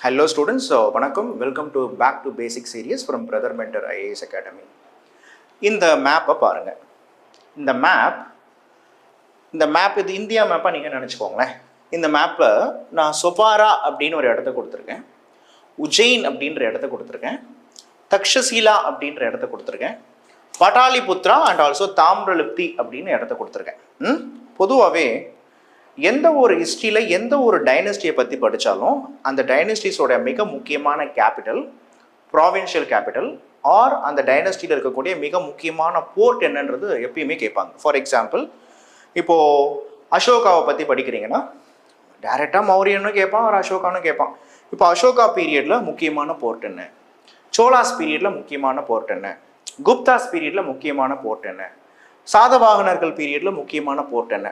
Hello students, வணக்கம். Welcome to back to basic series from Brother Mentor IAS Academy. இந்த மேப்பை பாருங்க. இந்த மேப் இது இந்தியா மேப்பா நீங்க நினைச்சுக்கோங்களேன். இந்த மேப்ல நான் சொபாரா அப்படின்னு ஒரு இடத்த கொடுத்துருக்கேன், உஜ்ஜைன் அப்படின்ற இடத்த கொடுத்துருக்கேன், தக்ஷசீலா அப்படின்ற இடத்த கொடுத்துருக்கேன், பட்டாலிபுத்ரா அண்ட் ஆல்சோ தாமிரலிப்தி அப்படின்னு இடத்த கொடுத்துருக்கேன். பொதுவாகவே எந்த ஒரு ஹிஸ்ட்ரியில் எந்த ஒரு டைனஸ்டியை பற்றி படித்தாலும் அந்த டைனஸ்டிஸோட மிக முக்கியமான கேபிட்டல், ப்ராவின்ஷியல் கேபிட்டல் ஆர் அந்த டைனஸ்டியில் இருக்கக்கூடிய மிக முக்கியமான போர்ட் என்னன்றது எப்பயுமே கேட்பாங்க. ஃபார் எக்ஸாம்பிள், இப்போது அசோகாவை பற்றி படிக்கிறீங்கன்னா டைரெக்டாக மௌரியன்னு கேட்பான், ஒரு அசோகான்னு கேட்பான். இப்போ அசோகா பீரியடில் முக்கியமான போர்ட் என்ன, சோலாஸ் பீரியடில் முக்கியமான போர்ட் என்ன, குப்தாஸ் பீரியடில் முக்கியமான போர்ட் என்ன, சாதவாகனர்கள் பீரியடில் முக்கியமான போர்ட் என்ன